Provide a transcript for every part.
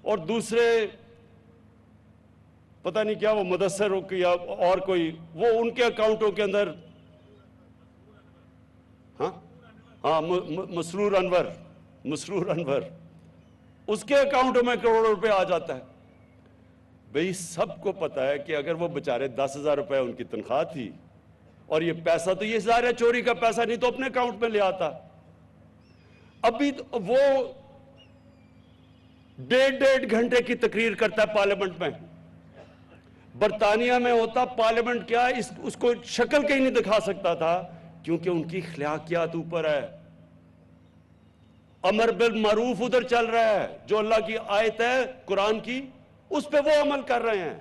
اور دوسرے پتہ نہیں کیا وہ مدثر یا اور کوئی، وہ ان کے اکاؤنٹوں کے اندر ہاں مسرور انور اس کے اکاؤنٹوں میں کروڑوں روپے آ جاتا ہے. بھئی سب کو پتا ہے کہ اگر وہ بچارے 10,000 روپے ان کی تنخواہ تھی اور یہ پیسہ تو یہ ظاہر ہے چوری کا پیسہ نہیں تو اپنے اکاؤنٹ میں لے آتا. ابھی وہ 1.5 گھنٹے کی تقریر کرتا ہے پارلیمنٹ میں. برطانیہ میں ہوتا پارلیمنٹ کیا اس کو شکل کہیں نہیں دکھا سکتا تھا، کیونکہ ان کی اخلاقیات اوپر ہے. امر بالمعروف ادھر چل رہا ہے، جو اللہ کی آیت ہے قرآن کی اس پہ وہ عمل کر رہے ہیں.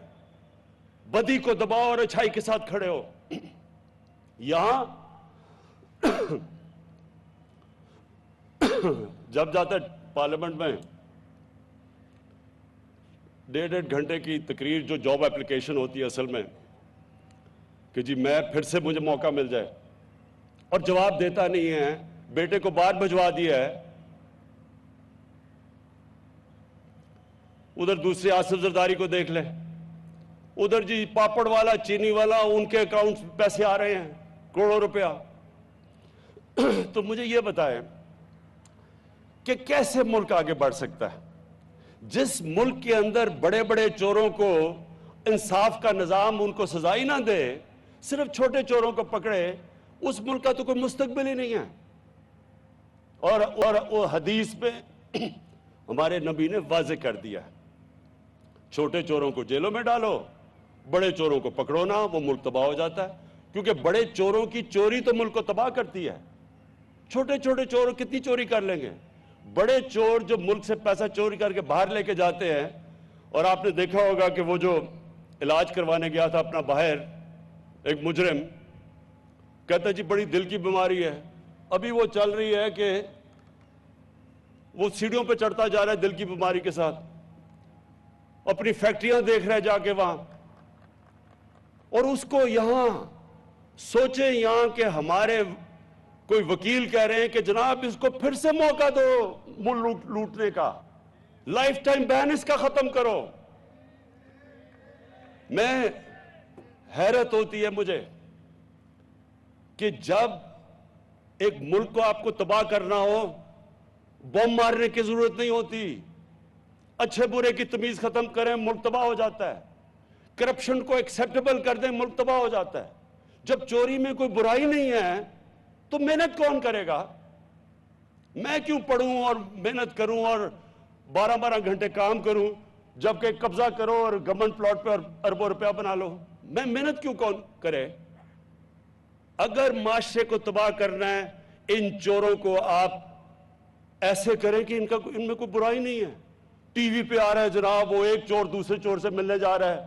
بدی کو دباؤ اور اچھائی کے ساتھ کھڑے ہو. یہاں جب جاتا ہے پارلیمنٹ میں 1.5 گھنٹے کی تقریر، جو جاب اپلیکیشن ہوتی ہے اصل میں کہ جی میں پھر سے مجھے موقع مل جائے، اور جواب دیتا نہیں ہے. بیٹے کو باہر بھجوا دیا ہے. ادھر دوسرے آصف زرداری کو دیکھ لے، ادھر جی پاپڑ والا چینی والا ان کے اکاؤنٹ پیسے آ رہے ہیں کروڑوں روپیہ. تو مجھے یہ بتائیں کہ کیسے ملک آگے بڑھ سکتا ہے جس ملک کے اندر بڑے بڑے چوروں کو انصاف کا نظام ان کو سزا ہی نہ دے، صرف چھوٹے چوروں کو پکڑے. اس ملک کا تو کوئی مستقبل ہی نہیں ہے. اور وہ حدیث پہ ہمارے نبی نے واضح کر دیا ہے، چھوٹے چوروں کو جیلوں میں ڈالو، بڑے چوروں کو پکڑو نا، وہ ملک تباہ ہو جاتا ہے. کیونکہ بڑے چوروں کی چوری تو ملک کو تباہ کرتی ہے. چھوٹے چھوٹے چور کتنی چوری کر لیں گے؟ بڑے چور جو ملک سے پیسہ چوری کر کے باہر لے کے جاتے ہیں. اور آپ نے دیکھا ہوگا کہ وہ جو علاج کروانے گیا تھا اپنا باہر، ایک مجرم کہتا جی بڑی دل کی بیماری ہے. ابھی وہ چل رہی ہے کہ وہ سیڑھیوں پہ چڑھتا جا رہا ہے دل کی بیماری کے ساتھ، اپنی فیکٹریاں دیکھ رہا ہے جا کے وہاں. اور اس کو یہاں سوچیں یہاں کہ ہمارے کوئی وکیل کہہ رہے ہیں کہ جناب اس کو پھر سے موقع دو ملک لوٹنے کا، لائف ٹائم بین اس کا ختم کرو. میں حیرت ہوتی ہے مجھے کہ جب ایک ملک کو آپ کو تباہ کرنا ہو بم مارنے کی ضرورت نہیں ہوتی. اچھے برے کی تمیز ختم کریں ملک تباہ ہو جاتا ہے. کرپشن کو ایکسیپٹیبل کر دیں ملک تباہ ہو جاتا ہے. جب چوری میں کوئی برائی نہیں ہے تو محنت کون کرے گا؟ میں کیوں پڑھوں اور محنت کروں اور 12 گھنٹے کام کروں جبکہ قبضہ کرو اور گورنمنٹ پلاٹ پہ اور اربوں روپیہ بنا لو؟ میں محنت کیوں کون کرے؟ اگر معاشرے کو تباہ کرنا ہے ان چوروں کو آپ ایسے کریں کہ ان میں کوئی برائی نہیں ہے. ٹی وی پہ آ رہا ہے جناب وہ ایک چور دوسرے چور سے ملنے جا رہا ہے،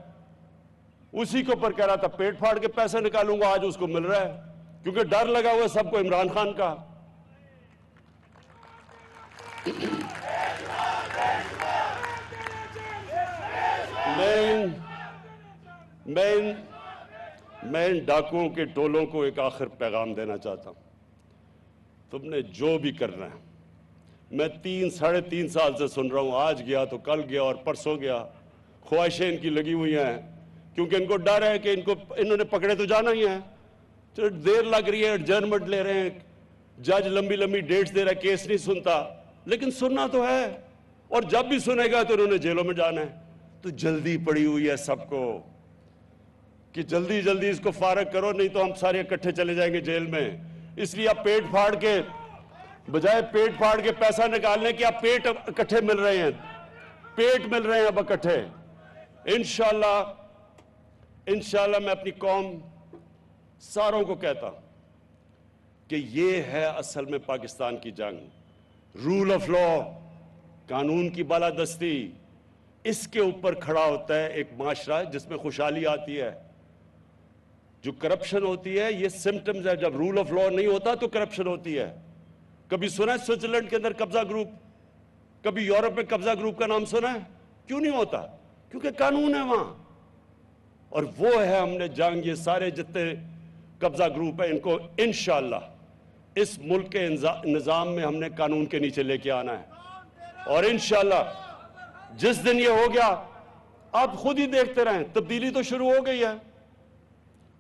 اسی کے اوپر کہہ رہا تھا پیٹ پھاڑ کے پیسے نکالوں گا، آج اس کو مل رہا ہے کیونکہ ڈر لگا ہوا ہے سب کو عمران خان کا. میں ان ڈاکوؤں کے ٹولوں کو ایک آخر پیغام دینا چاہتا ہوں. تم نے جو بھی کرنا ہے، میں 3-3.5 سال سے سن رہا ہوں، آج گیا تو کل گیا اور پرسوں گیا. خواہشیں ان کی لگی ہوئی ہیں کیونکہ ان کو ڈر ہے کہ انہوں نے پکڑے تو جانا ہی ہے. چلو دیر لگ رہی ہے، ایڈجرنمنٹ لے رہے ہیں، جج لمبی ڈیٹس دے رہا ہے، کیس نہیں سنتا، لیکن سننا تو ہے. اور جب بھی سنے گا تو انہوں نے جیلوں میں جانا ہے. تو جلدی پڑی ہوئی ہے سب کو کہ جلدی اس کو فارغ کرو، نہیں تو ہم سارے اکٹھے چلے جائیں گے جیل میں. اس لیے آپ پیٹ پھاڑ کے بجائے پیٹ پھاڑ کے پیسہ نکالنے کے آپ پیٹ اکٹھے مل رہے ہیں، پیٹ مل رہے ہیں اب اکٹھے. انشاءاللہ میں اپنی قوم ساروں کو کہتا ہوں کہ یہ ہے اصل میں پاکستان کی جنگ. رول آف لا، قانون کی بالادستی، اس کے اوپر کھڑا ہوتا ہے ایک معاشرہ جس میں خوشحالی آتی ہے. جو کرپشن ہوتی ہے یہ سمپٹمز ہے. جب رول آف لا نہیں ہوتا تو کرپشن ہوتی ہے. کبھی سنا ہے سوئٹزرلینڈ کے اندر قبضہ گروپ؟ کبھی یورپ میں قبضہ گروپ کا نام سنا ہے؟ کیوں نہیں ہوتا؟ کیونکہ قانون ہے وہاں. اور وہ ہے ہم نے جنگ، یہ سارے جتنے قبضہ گروپ ہیں ان کو انشاءاللہ اس ملک کے نظام میں ہم نے قانون کے نیچے لے کے آنا ہے. اور انشاءاللہ جس دن یہ ہو گیا آپ خود ہی دیکھتے رہیں تبدیلی تو شروع ہو گئی ہے،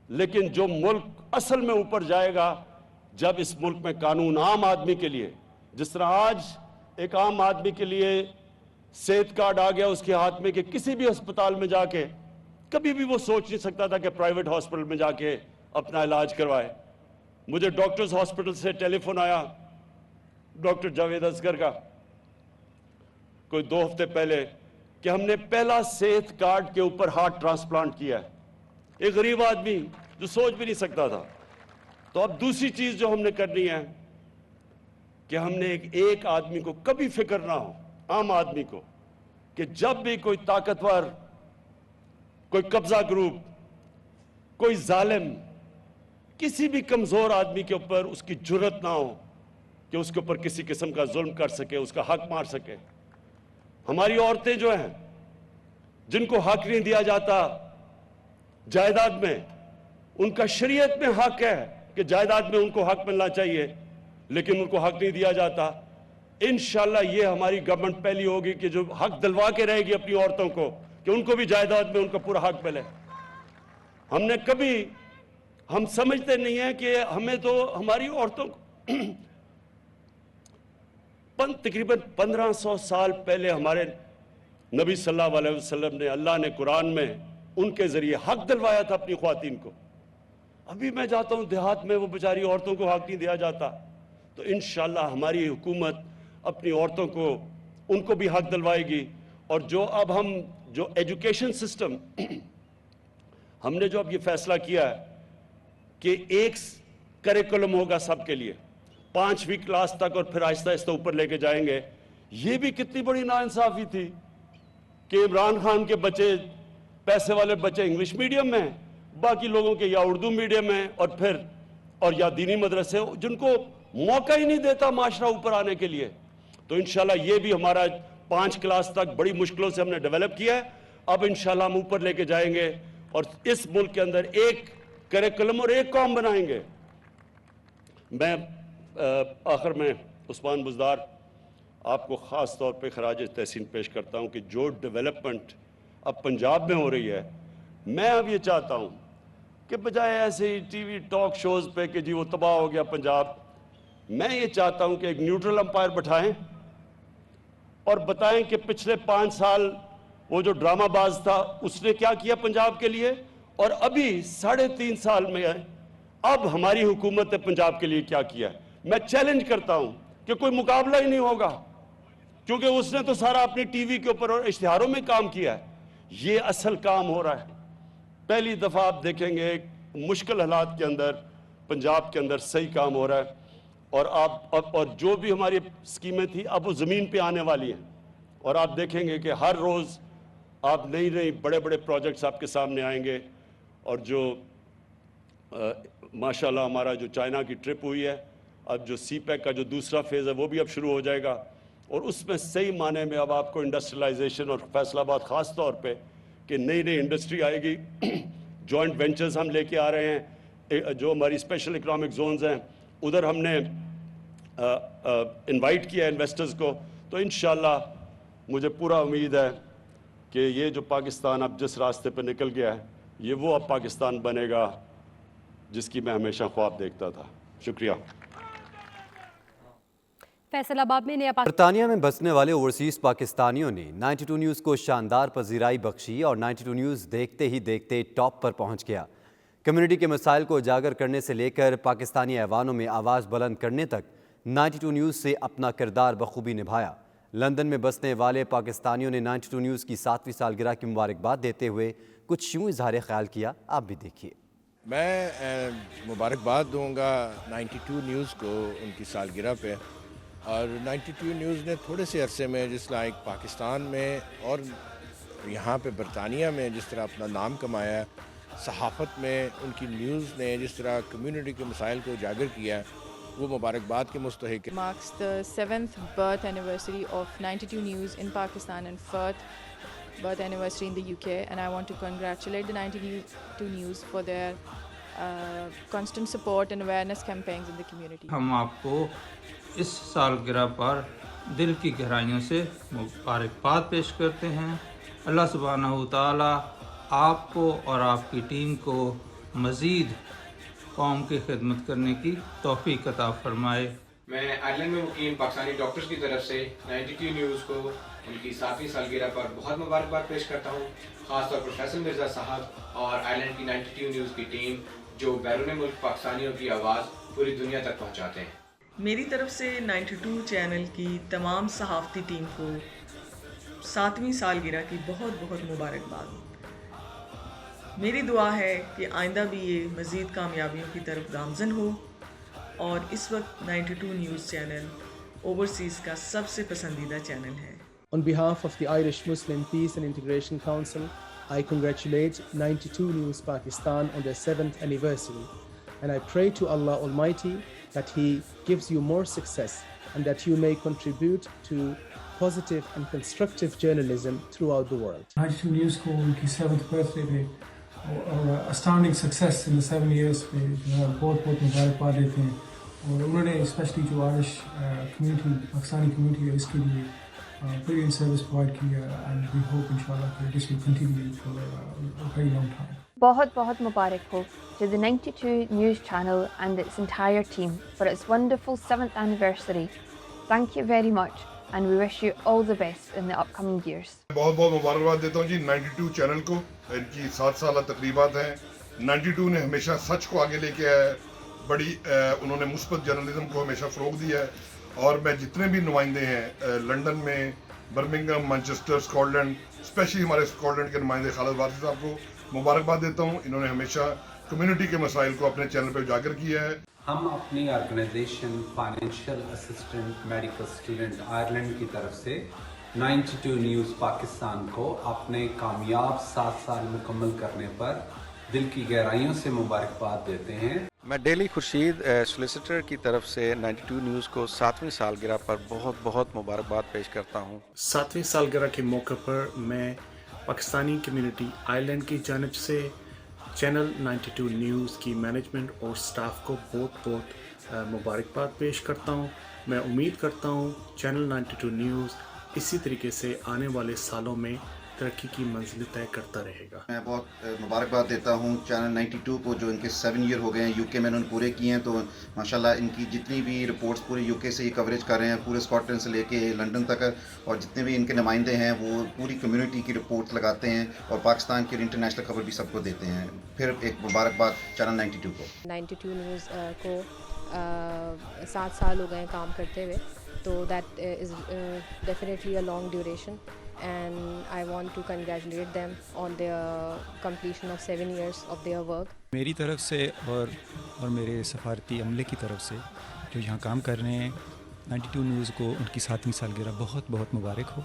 لیکن جو ملک اصل میں اوپر جائے گا جب اس ملک میں قانون عام آدمی کے لیے، جس طرح آج ایک عام آدمی کے لیے صحت کارڈ آ گیا اس کے ہاتھ میں کہ کسی بھی ہسپتال میں جا کے کبھی بھی وہ سوچ نہیں سکتا تھا کہ پرائیویٹ ہاسپٹل میں جا کے اپنا علاج کروائے. مجھے ڈاکٹرز ہاسپٹل سے ٹیلی فون آیا ڈاکٹر جاوید اصغر کا کوئی 2 ہفتے پہلے کہ ہم نے پہلا صحت کارڈ کے اوپر ہارٹ ٹرانسپلانٹ کیا ہے. ایک غریب آدمی جو سوچ بھی نہیں سکتا تھا. تو اب دوسری چیز جو ہم نے کرنی ہے کہ ہم نے ایک آدمی کو کبھی فکر نہ ہو، عام آدمی کو، کہ جب بھی کوئی طاقتور، کوئی قبضہ گروپ، کوئی ظالم کسی بھی کمزور آدمی کے اوپر اس کی جرت نہ ہو کہ اس کے اوپر کسی قسم کا ظلم کر سکے، اس کا حق مار سکے. ہماری عورتیں جو ہیں جن کو حق نہیں دیا جاتا جائیداد میں، ان کا شریعت میں حق ہے کہ جائیداد میں ان کو حق ملنا چاہیے، لیکن ان کو حق نہیں دیا جاتا. انشاءاللہ یہ ہماری گورنمنٹ پہلی ہوگی کہ جو حق دلوا کے رہے گی اپنی عورتوں کو کہ ان کو بھی جائیداد میں ان کا پورا حق ملے. ہم نے کبھی، ہم سمجھتے نہیں ہیں کہ ہمیں تو ہماری عورتوں کو تقریباً 1500 سال پہلے ہمارے نبی صلی اللہ علیہ وسلم نے، اللہ نے قرآن میں ان کے ذریعے حق دلوایا تھا اپنی خواتین کو. ابھی میں جاتا ہوں دیہات میں، وہ بیچاری عورتوں کو حق نہیں دیا جاتا. تو انشاءاللہ ہماری حکومت اپنی عورتوں کو، ان کو بھی حق دلوائے گی. اور جو اب ہم جو ایجوکیشن سسٹم ہم نے جو اب یہ فیصلہ کیا ہے کہ ایک کریکولم ہوگا سب کے لیے 5ویں کلاس تک اور پھر آہستہ آہستہ اوپر لے کے جائیں گے. یہ بھی کتنی بڑی ناانصافی تھی کہ عمران خان کے بچے، پیسے والے بچے انگلش میڈیم میں، باقی لوگوں کے یا اردو میڈیم میں اور یا دینی مدرسے، جن کو موقع ہی نہیں دیتا معاشرہ اوپر آنے کے لیے. تو انشاءاللہ یہ بھی ہمارا 5 کلاس تک بڑی مشکلوں سے ہم نے ڈیولپ کیا ہے. اب انشاءاللہ ہم اوپر لے کے جائیں گے اور اس ملک کے اندر ایک کریکولم اور ایک قوم بنائیں گے. میں آخر میں عثمان بزدار آپ کو خاص طور پہ خراج تحسین پیش کرتا ہوں کہ جو ڈیولپمنٹ اب پنجاب میں ہو رہی ہے، میں اب یہ چاہتا ہوں کہ بجائے ایسے ہی ٹی وی ٹاک شوز پہ کہ جی وہ تباہ ہو گیا پنجاب، میں یہ چاہتا ہوں کہ ایک نیوٹرل امپائر بٹھائیں اور بتائیں کہ پچھلے 5 سال وہ جو ڈرامہ باز تھا اس نے کیا کیا پنجاب کے لیے، اور ابھی 3.5 سال میں اب ہماری حکومت نے پنجاب کے لیے کیا کیا ہے. میں چیلنج کرتا ہوں کہ کوئی مقابلہ ہی نہیں ہوگا، کیونکہ اس نے تو سارا اپنی ٹی وی کے اوپر اور اشتہاروں میں کام کیا ہے. یہ اصل کام ہو رہا ہے. پہلی دفعہ آپ دیکھیں گے مشکل حالات کے اندر پنجاب کے اندر صحیح کام ہو رہا ہے. اور جو بھی ہماری اسکیمیں تھیں اب وہ زمین پہ آنے والی ہیں، اور آپ دیکھیں گے کہ ہر روز آپ نئی بڑے بڑے پروجیکٹس آپ کے سامنے آئیں گے. اور جو ماشاءاللہ ہمارا جو چائنا کی ٹرپ ہوئی ہے، اب جو سی پیک کا جو دوسرا فیز ہے وہ بھی اب شروع ہو جائے گا، اور اس میں صحیح معنی میں اب آپ کو انڈسٹریلائزیشن اور فیصل آباد خاص طور پہ کہ نئی انڈسٹری آئے گی. جوائنٹ وینچرز ہم لے کے آ رہے ہیں. جو ہماری اسپیشل اکنامک زونز ہیں ادھر ہم نے انوائٹ کیا انویسٹرز کو. تو انشاءاللہ مجھے پورا امید ہے کہ یہ جو پاکستان اب جس راستے پہ نکل گیا ہے، یہ وہ اب پاکستان بنے گا جس کی میں ہمیشہ خواب دیکھتا تھا. شکریہ. فیصل آباد میں برطانیہ میں بسنے والے اوورسیز پاکستانیوں نے 92 نیوز کو شاندار پذیرائی بخشی اور 92 نیوز دیکھتے ہی دیکھتے ٹاپ پر پہنچ گیا. کمیونٹی کے مسائل کو اجاگر کرنے سے لے کر پاکستانی ایوانوں میں آواز بلند کرنے تک 92 نیوز سے اپنا کردار بخوبی نبھایا. لندن میں بسنے والے پاکستانیوں نے 92 نیوز کی 7ویں سالگرہ کی مبارکباد دیتے ہوئے کچھ یوں اظہار خیال کیا. آپ بھی دیکھیے. میں مبارکباد دوں گا 92 نیوز کو ان کی سالگرہ پہ. اور 92 نیوز نے تھوڑے سے عرصے میں جس لائک پاکستان میں اور یہاں پہ برطانیہ میں جس طرح اپنا نام کمایا ہے، صحافت میں ان کی نیوز نے جس طرح کمیونٹی کے مسائل کو اجاگر کیا ہے، وہ مبارکباد کے مستحق ہے. Marks the 7th birth anniversary of 92 News in Pakistan and 4th birth anniversary in the UK, and I want to congratulate the 92 News for their constant support and awareness campaigns in the community. ہم آپ کو اس سالگرہ پر دل کی گہرائیوں سے مبارکباد پیش کرتے ہیں۔ اللہ سبحانہ و تعالیٰ آپ کو اور آپ کی ٹیم کو مزید قوم کی خدمت کرنے کی توفیق عطا فرمائے۔ میں آئرلینڈ میں مقیم پاکستانی ڈاکٹرز کی طرف سے 92 نیوز کو ان کی 7ویں سالگرہ پر بہت مبارکباد پیش کرتا ہوں، خاص طور پر فیصل مرزا صاحب اور آئرلینڈ کی 92 نیوز کی ٹیم جو بیرون ملک پاکستانیوں کی آواز پوری دنیا تک پہنچاتے ہیں۔ میری طرف سے 92 چینل کی تمام صحافتی ٹیم کو 7ویں سالگرہ کی بہت بہت مبارکباد۔ میری دعا ہے کہ آئندہ بھی یہ مزید کامیابیوں کی طرف گامزن ہو، اور اس وقت 92 نیوز چینل اوورسیز کا سب سے پسندیدہ چینل ہے۔ On behalf of the Irish Muslim Peace and Integration Council, I congratulate 92 News Pakistan on their 7th anniversary, and I pray to Allah Almighty that He gives you more success and that you may contribute to positive and constructive journalism throughout the world. 92 News کو ان کی 7th birth day پہ اور standing success in 7 years پہ جو ہے بہت بہت مبارکباد دیتے ہیں، اور انہوں نے اسپیشلی جو آئرش کمیونٹی پاکستانی کمیونٹی ہے اس کے لیے brilliant service provide کی ہے، and we hope inshallah that this will continue for a very long time. بہت بہت مبارک ہو to the 92 News channel and its entire team for its wonderful 7th anniversary. Thank you very much and we wish you all the best in the upcoming years. بہت بہت مبارکباد دیتا ہوں جی 92 channel کو، ان کی 7 سالہ تقریبات ہیں۔ 92 نے ہمیشہ سچ کو آگے لے کے آیا ہے، بڑی انہوں نے مثبت جرنلزم کو ہمیشہ فروغ دیا ہے، اور میں جتنے بھی نمائندے ہیں لنڈن میں، Birmingham, Manchester, Scotland, specially ہمارے اسکاٹ لینڈ کے نمائندے خالد وارثی صاحب کو مبارکباد دیتا ہوں۔ انہوں نے ہمیشہ کمیونٹی کے مسائل کو اپنے چینل پہ اجاگر کیا ہے۔ ہم اپنی organisation financial assistant medical student Ireland کی طرف سے 92 نیوز پاکستان کو اپنے کامیاب 7 سال مکمل کرنے پر دل کی گہرائیوں سے مبارکباد دیتے ہیں۔ میں ڈیلی خورشید سولیسیٹر کی طرف سے 92 نیوز کو 7ویں سالگرہ پر بہت بہت مبارکباد پیش کرتا ہوں۔ 7ویں سالگرہ کے موقع پر میں پاکستانی کمیونٹی آئرلینڈ کی جانب سے چینل 92 نیوز کی مینجمنٹ اور سٹاف کو بہت بہت مبارکباد پیش کرتا ہوں۔ میں امید کرتا ہوں چینل 92 نیوز اسی طریقے سے آنے والے سالوں میں ترقی کی منزل طے کرتا رہے گا۔ میں بہت مبارکباد دیتا ہوں چینل 92 کو، جو ان کے 7 ایئر ہو گئے ہیں یو کے میں انہوں نے پورے کیے ہیں، تو ماشاءاللہ ان کی جتنی بھی رپورٹس پورے یو کے سے یہ کوریج کر رہے ہیں، پورے اسکاٹ لینڈ سے لے کے لنڈن تک، اور جتنے بھی ان کے نمائندے ہیں وہ پوری کمیونٹی کی رپورٹس لگاتے ہیں اور پاکستان کی انٹرنیشنل خبر بھی سب کو دیتے ہیں۔ پھر ایک مبارکباد چینل 92 کو۔ 92 نیوز کو 7 سال ہو گئے کام کرتے ہوئے، تو that is definitely a long duration and I want to congratulate them on their completion of 7 years of their work. میری طرف سے اور میرے سفارتی عملے کی طرف سے جو یہاں کام کر رہے ہیں 92 نیوز کو ان کی 7ویں سالگرہ بہت بہت مبارک ہو۔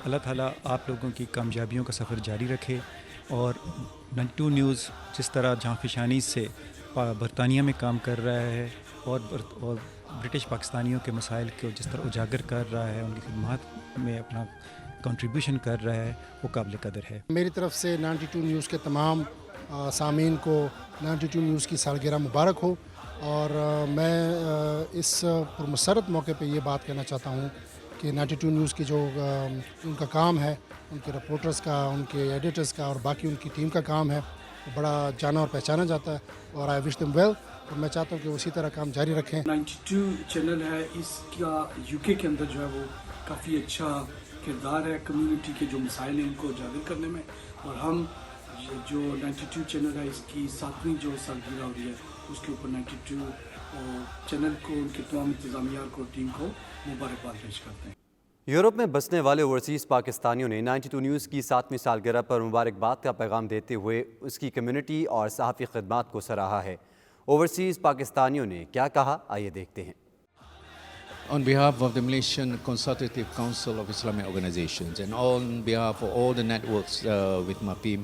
اللہ تعالیٰ آپ لوگوں کی کامیابیوں کا سفر جاری رکھے، اور 92 نیوز جس طرح جہاں فشانی سے برطانیہ میں کام کر رہا ہے اور برٹش پاکستانیوں کے مسائل کو جس طرح اجاگر کر رہا ہے، ان کی خدمات میں اپنا کنٹریبیوشن کر رہا ہے، وہ قابل قدر ہے۔ میری طرف سے 92 نیوز کے تمام سامعین کو 92 نیوز کی سالگرہ مبارک ہو، اور میں اس پرمسرت موقع پہ یہ بات کہنا چاہتا ہوں کہ 92 نیوز کی جو ان کا کام ہے، ان کے رپورٹرز کا، ان کے ایڈیٹرز کا اور باقی ان کی ٹیم کا کام ہے، وہ بڑا جانا اور پہچانا جاتا ہے، اور آئی وش دم ویل، اور میں چاہتا ہوں کہ اسی طرح کام جاری رکھیں۔ 92 چینل ہے، اس کا یو کے اندر جو ہے وہ کافی اچھا کردار ہے کمیونٹی کے جو مسائل ہیں ان کو اجاگر کرنے میں، اور ہم جو 92 چینل ہے اس کی 7ویں جو سالگرہ ہو رہی ہے اس کے اوپر 92 چینل کو، ان کے تمام انتظامیہ کو، ٹیم کو مبارکباد پیش کرتے ہیں۔ یورپ میں بسنے والے اوورسیز پاکستانیوں نے 92 نیوز کی 7ویں سالگرہ پر مبارکباد کا پیغام دیتے ہوئے اس کی کمیونٹی اور صحافی خدمات کو سراہا ہے۔ اوورسیز پاکستانیوں نے کیا کہا، آئیے دیکھتے ہیں۔ On behalf of the Malaysian Consultative Council of Islamic Organizations, and on behalf of all the networks with MAPIM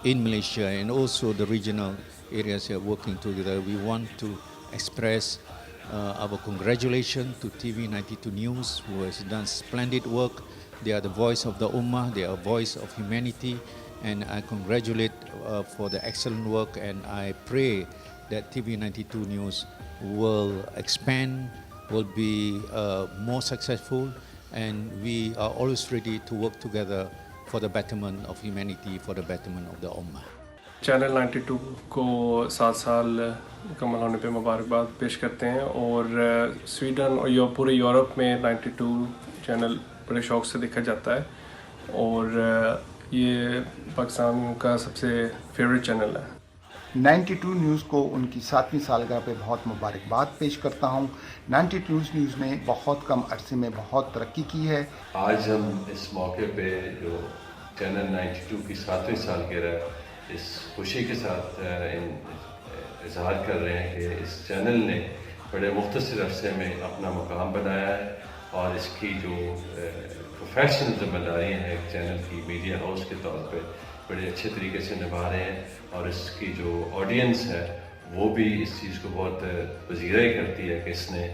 in Malaysia and also the regional areas here working together, we want to express our congratulations to TV 92 News, who has done splendid work. They are the voice of the Ummah, they are the voice of humanity, and I congratulate for the excellent work, and I pray that TV 92 News will expand, will be more successful, and we are always ready to work together for the betterment of humanity, for the betterment of the Ummah. Channel 92 کو 7 سال مکمل ہونے پہ مبارکباد پیش کرتے ہیں، اور سویڈن اور پورے یورپ میں 92 چینل بڑے شوق سے دیکھا جاتا ہے، اور یہ پاکستان کا سب سے فیوریٹ چینل ہے۔ 92 نیوز کو ان کی 7ویں سالگرہ پہ بہت مبارکباد پیش کرتا ہوں۔ 92 نیوز نے بہت کم عرصے میں بہت ترقی کی ہے۔ آج ہم اس موقع پہ جو چینل 92 کی 7ویں سالگرہ اس خوشی کے ساتھ اظہار کر رہے ہیں کہ اس چینل نے بڑے مختصر عرصے میں اپنا مقام بنایا ہے، اور اس کی جو پروفیشنل ذمہ داریاں ہیں ایک چینل کی میڈیا ہاؤس کے طور پہ بڑے اچھے طریقے سے نبھا رہے ہیں، اور اس کی جو آڈینس ہے وہ بھی اس چیز کو بہت پذیرائی کرتی ہے کہ اس نے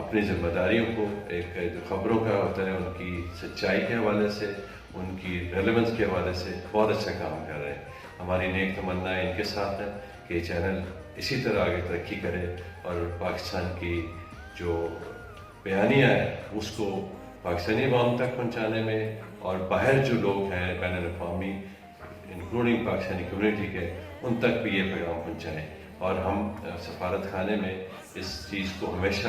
اپنی ذمہ داریوں کو، ایک جو خبروں کا ہوتا ہے ان کی سچائی کے حوالے سے، ان کی ریلیونس کے حوالے سے بہت اچھا کام کر رہے ہیں۔ ہماری نیک تمنا ان کے ساتھ ہے کہ یہ چینل اسی طرح آگے ترقی کرے، اور پاکستان کی جو بیانیہ ہے اس کو پاکستانی عوام تک پہنچانے میں، اور باہر جو لوگ ہیں بین الاقوامی انکلوڈنگ پاکستانی کمیونٹی کے، ان تک بھی یہ پیغام پہنچائیں، اور ہم سفارت خانے میں اس چیز کو ہمیشہ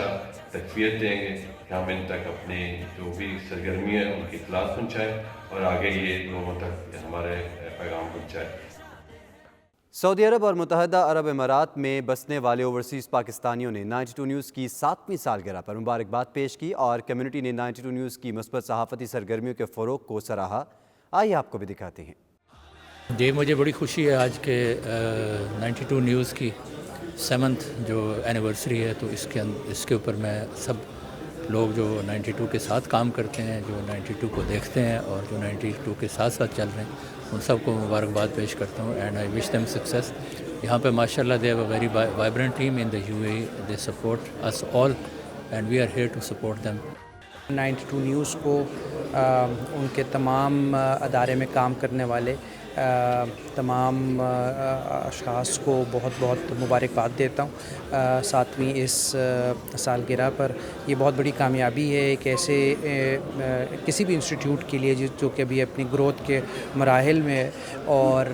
تقویت دیں گے کہ ہم ان تک اپنے جو بھی سرگرمیاں ہیں ان کی اطلاعات پہنچائیں، اور آگے یہ لوگوں تک ہمارے پیغام پہنچائیں۔ سعودی عرب اور متحدہ عرب امارات میں بسنے والے اوورسیز پاکستانیوں نے 92 نیوز کی 7ویں سالگرہ پر مبارکباد پیش کی، اور کمیونٹی نے 92 نیوز کی مثبت صحافتی سرگرمیوں کے فروغ کو سراہا۔ آئیے آپ کو بھی دکھاتے ہیں۔ جی، مجھے بڑی خوشی ہے آج کے 92 نیوز کی 7th جو اینیورسری ہے، تو اس کے اوپر میں سب لوگ جو 92 کے ساتھ کام کرتے ہیں، جو 92 کو دیکھتے ہیں، اور جو 92 کے ساتھ ساتھ چل رہے ہیں، ان سب کو مبارکباد پیش کرتا ہوں، and I wish them success. یہاں پہ ماشاء اللہ they have a very vibrant team in the UAE، they support us all and we are here to support them. 92 news کو ان کے تمام ادارے میں کام کرنے والے تمام اشخاص کو بہت بہت مبارکباد دیتا ہوں 7ویں اس سالگرہ پر۔ یہ بہت بڑی کامیابی ہے ایک ایسے کسی بھی انسٹیٹیوٹ کے لیے جو کہ ابھی اپنی گروتھ کے مراحل میں، اور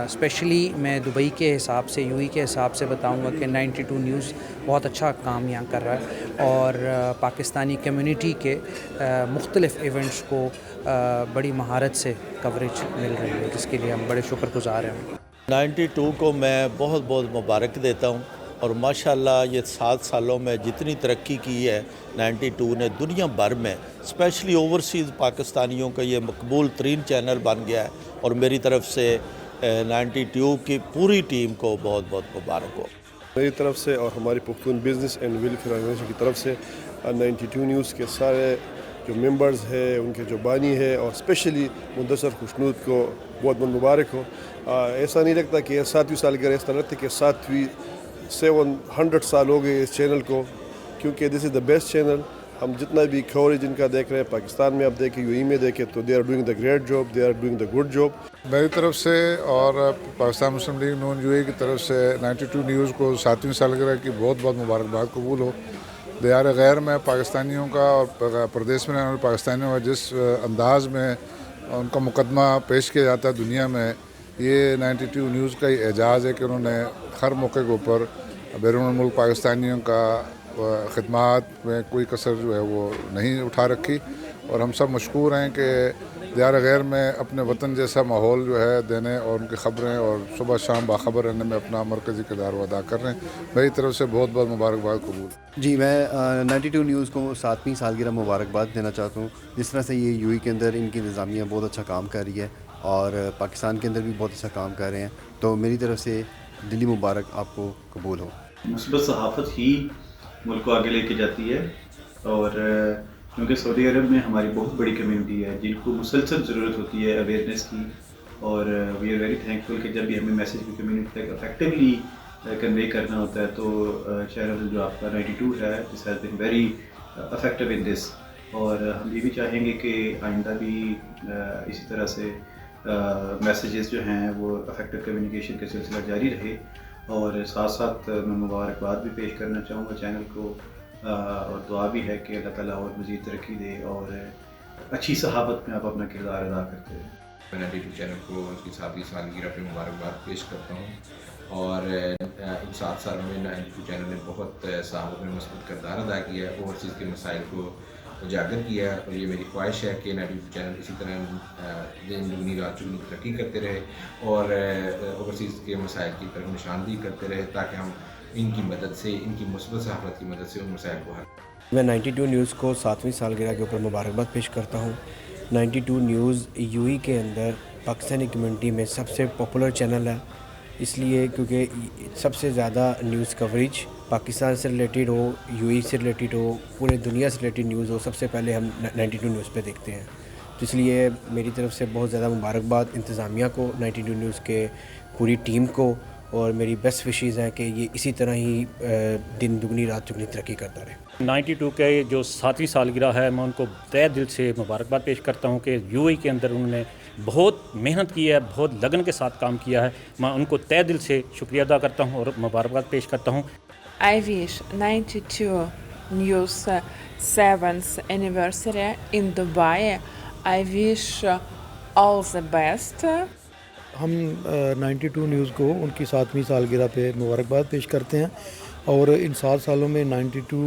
اسپیشلی میں دبئی کے حساب سے، UAE کے حساب سے بتاؤں گا کہ 92 نیوز بہت اچھا کام یہاں کر رہا ہے، اور پاکستانی کمیونٹی کے مختلف ایونٹس کو بڑی مہارت سے کوریج مل رہی ہے، جس کے لیے ہم بڑے شکر گزار ہیں۔ 92 کو میں بہت بہت مبارک دیتا ہوں، اور ماشاءاللہ یہ 7 سالوں میں جتنی ترقی کی ہے 92 نے دنیا بھر میں، اسپیشلی اوورسیز پاکستانیوں کا یہ مقبول ترین چینل بن گیا ہے، اور میری طرف سے 92 کی پوری ٹیم کو بہت بہت مبارک ہو۔ میری طرف سے اور ہماری Pakhtun business and welfare organisation کی طرف سے 92 نیوز کے سارے جو ممبرز ہیں، ان کے جو بانی ہے، اور اسپیشلی مندثر خوشنود کو بہت بہت مبارک ہو۔ ایسا نہیں لگتا کہ یہ 7ویں سالگرہ، اس طرح لگتا ہے کہ 700 سال ہو گئے اس چینل کو، کیونکہ دس از دا بیسٹ چینل۔ ہم جتنا بھی کوریج ان کا دیکھ رہے ہیں، پاکستان میں آپ دیکھیں، UAE میں دیکھیں، تو they are doing the great job, they are doing the good job. میری طرف سے اور پاکستان مسلم لیگ نون UAE کی طرف سے 92 نیوز کو 7ویں سالگرہ کی بہت بہت مبارکباد قبول ہو۔ دیار غیر میں پاکستانیوں کا اور پردیش میں رہنے والے پاکستانیوں کا جس انداز میں ان کا مقدمہ پیش کیا جاتا ہے دنیا میں، یہ 92 نیوز کا ہی اعجاز ہے کہ انہوں نے ہر موقع کے اوپر بیرون ملک پاکستانیوں کا خدمات میں کوئی کسر جو ہے وہ نہیں اٹھا رکھی، اور ہم سب مشکور ہیں کہ دیار غیر میں اپنے وطن جیسا ماحول جو ہے دینے، اور ان کی خبریں اور صبح شام باخبر رہنے میں اپنا مرکزی کردار ادا کر رہے ہیں۔ میری طرف سے بہت بہت مبارکباد قبول۔ جی، میں 92 نیوز کو 7ویں سالگرہ مبارکباد دینا چاہتا ہوں۔ جس طرح سے یہ UAE کے اندر ان کی انتظامیہ بہت اچھا کام کر رہی ہے، اور پاکستان کے اندر بھی بہت اچھا کام کر رہے ہیں، تو میری طرف سے دلی مبارک آپ کو قبول ہو۔ مثبت صحافت ہی ملک کو آگے لے کے جاتی ہے، اور کیونکہ سعودی عرب میں ہماری بہت بڑی کمیونٹی ہے جن کو مسلسل ضرورت ہوتی ہے اویئرنیس کی، اور وی آر ویری تھینکفل کہ جب بھی ہمیں میسیج کی کمیونٹی تک افیکٹولی کنوے کرنا ہوتا ہے، تو چینل جو آپ کا 92 ہے، this has been very effective in this, اور ہم یہ بھی چاہیں گے کہ آئندہ بھی اسی طرح سے میسیجز جو ہیں وہ افیکٹو کمیونیکیشن کا سلسلہ جاری رہے۔ اور ساتھ ساتھ میں مبارکباد بھی پیش کرنا چاہوں گا چینل کو اور دعا بھی ہے کہ اللہ تعالیٰ اور مزید ترقی دے اور اچھی صحافت میں آپ اپنا کردار ادا کرتے ہیں. میں 92 چینل کو ان کی 7ویں سالگرہ پہ مبارکباد پیش کرتا ہوں اور ان 7 سالوں میں 92 چینل نے بہت صحافت میں مثبت کردار ادا کیا ہے، اوورسیز کے مسائل کو اجاگر کیا ہے، اور یہ میری خواہش ہے کہ 92 چینل اسی طرح دن دگنی رات چگنی ترقی کرتے رہے اور اوورسیز کے مسائل کی طرف نشاندہی کرتے رہے تاکہ ہم ان کی مدد سے، ان کی مثبت صحافت کی مدد سے ان مسائل کو حل. میں 92 نیوز کو 7ویں سالگرہ کے اوپر مبارکباد پیش کرتا ہوں. 92 نیوز یو کے اندر پاکستانی کمیونٹی میں سب سے پاپولر چینل ہے، اس لیے کیونکہ سب سے زیادہ نیوز کوریج پاکستان سے ریلیٹڈ ہو، یو سے ریلیٹڈ ہو، پورے دنیا سے ریلیٹڈ نیوز ہو، سب سے پہلے ہم 92 نیوز پہ دیکھتے ہیں. تو اس لیے میری طرف سے بہت زیادہ مبارکباد انتظامیہ کو، 92 نیوز کے پوری ٹیم کو، اور میری بیسٹ وشیز ہیں کہ یہ اسی طرح ہی دن دگنی رات چگنی ترقی کرتا رہے. 92 کے جو 7ویں سالگرہ ہے، میں ان کو تہہ دل سے مبارکباد پیش کرتا ہوں کہ یو کے اندر انہوں نے بہت محنت کی ہے، بہت لگن کے ساتھ کام کیا ہے. میں ان کو تہہ دل سے شکریہ ادا کرتا ہوں اور مبارکباد پیش کرتا ہوں. I wish 92 News 7th anniversary in Dubai. I wish all the best. ہم 92 نیوز کو ان کی 7ویں سالگرہ پہ مبارکباد پیش کرتے ہیں اور ان 7 سالوں میں 92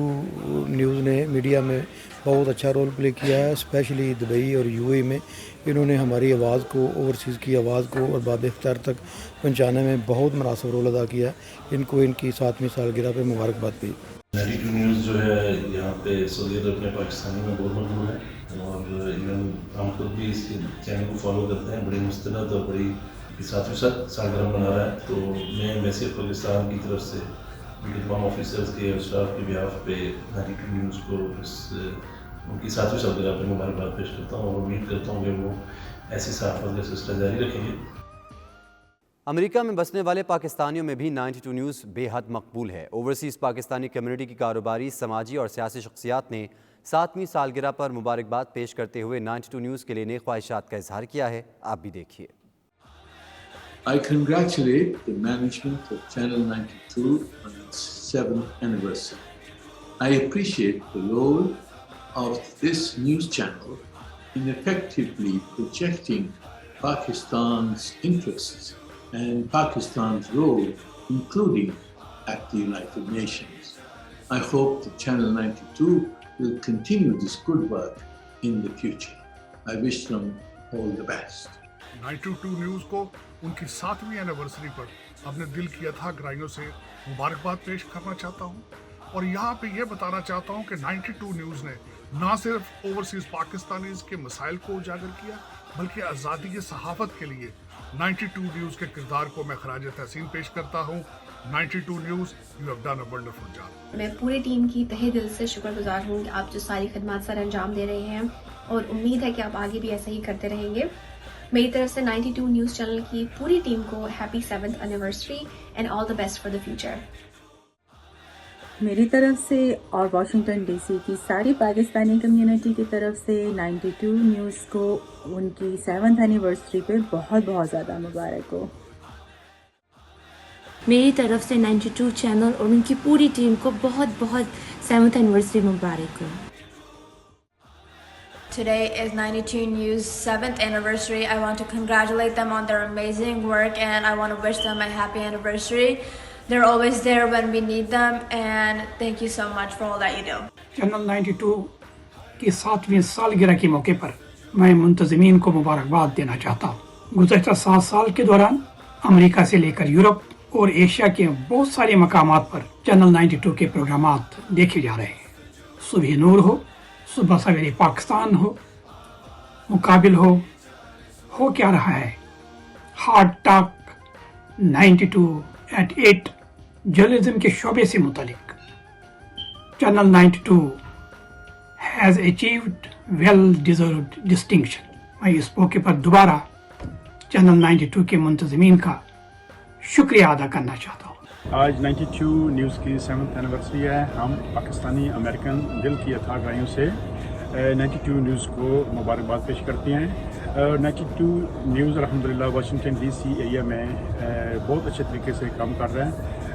نیوز نے میڈیا میں بہت اچھا رول پلے کیا ہے، اسپیشلی دبئی اور یو اے میں. انہوں نے ہماری آواز کو، اوورسیز کی آواز کو اور باب اختیار تک پہنچانے میں بہت مناسب رول ادا کیا ہے. ان کو ان کی 7ویں سالگرہ پہ مبارکباد بھی. 92 نیوز جو ہے یہاں پہ سعودی عرب میں پاکستانی میں بہت مقبول ہے اور ہم خود بھی اس چینل کو فالو کرتے ہیں. بڑی مستند اور بڑی 7ویں سالگرہ منا رہا ہے، تو میں ویسے پاکستان کی طرف سے تمام آفیسرز کے اور اسٹاف کے بیہاف پہ 92 نیوز کو ان کی 7ویں سالگرہ پہ مبارکباد پیش کرتا ہوں اور امید کرتا ہوں کہ وہ ایسی صحافت کا سلسلہ جاری رکھیں گے. امریکہ میں بسنے والے پاکستانیوں میں بھی 92 نیوز بے حد مقبول ہے. اوورسیز پاکستانی کمیونٹی کی کاروباری، سماجی اور سیاسی شخصیات نے 7ویں سالگرہ پر مبارکباد پیش کرتے ہوئے 92 نیوز کے لیے نیک خواہشات کا اظہار کیا ہے. آپ بھی دیکھیے. I congratulate the management of Channel 92 on its 7th anniversary. I appreciate the role of this news channel in effectively projecting Pakistan's interests and Pakistan's role, including at the United Nations. I hope that Channel 92 will continue this good work in the future. I wish them all the best. 92 news کو ان کی 7ویں anniversary پر اپنے دل کی اتھا گہرائیوں سے مبارکباد پیش کرنا چاہتا ہوں اور یہاں پہ یہ بتانا چاہتا ہوں کہ 92 نیوز نے نہ صرف اوورسیز پاکستانیز کے مسائل کو اجاگر کیا بلکہ آزادی صحافت کے لیے 92 نیوز کے کردار کو میں خراج تحسین پیش کرتا ہوں. 92 news, you have done a wonderful job. میں پوری ٹیم کی تہہ دل سے شکر گزار ہوں کہ آپ جو ساری خدمات سر انجام دے رہے ہیں اور امید ہے کہ آپ آگے بھی ایسا ہی کرتے رہیں گے. میری طرف سے 92 نیوز چینل کی پوری ٹیم کو happy 7th anniversary and all the best for the future. میری طرف سے اور واشنگٹن ڈی سی کی ساری پاکستانی کمیونٹی کی طرف سے 92 نیوز کو ان کی 7th اینیورسری پہ بہت بہت زیادہ مبارک ہو. میری طرف سے 92 چینل اور ان کی پوری ٹیم کو بہت بہت 7th anniversary Mubarak who. Today is 92 News' 7th anniversary. I want to congratulate them on their amazing work and I want to wish them a happy anniversary. They're always there when we need them and thank you so much for all that you do. Channel 92 کی 7ویں سالگرہ کے موقع پر میں منتظمین کو مبارکباد دینا چاہتا ہوں. گزشتہ 7 سال کے دوران امریکہ سے لے کر یورپ اور ایشیا کے بہت سارے مقامات پر چینل 92 کے پروگرامات دیکھے جا رہے ہیں. صبح نور ہو، صبح سویرے پاکستان ہو، مقابل ہو کیا رہا ہے، ہارٹ ٹاک 92 at 8 جرنلزم کے شعبے سے متعلق. Channel 92 has achieved well deserved distinction. میں اس موقع پر دوبارہ چینل 92 کے منتظمین کا شکریہ ادا کرنا چاہتا ہوں. آج 92 نیوز کی 7th اینیورسری ہے. ہم پاکستانی امریکن دل کی اتھا گہرائیوں سے 92 نیوز کو مبارکباد پیش کرتے ہیں. 92 نیوز الحمدللہ واشنگٹن ڈی سی ایریا میں بہت اچھے طریقے سے کام کر رہے ہیں.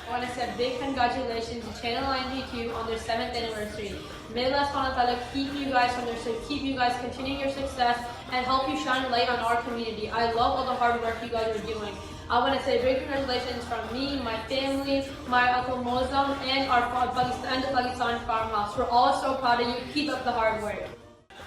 I want to say a big congratulations to Channel 92 on their 7th anniversary. May Allah subhanahu wa ta'ala keep you guys on their success, keep you guys continuing your success and help you shine a light on our community. I love all the hard work you guys are doing. I want to say big congratulations from me, my family, my Uncle Mozam and our Pakistan farmhouse. We're all so proud of you. Keep up the hard work.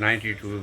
92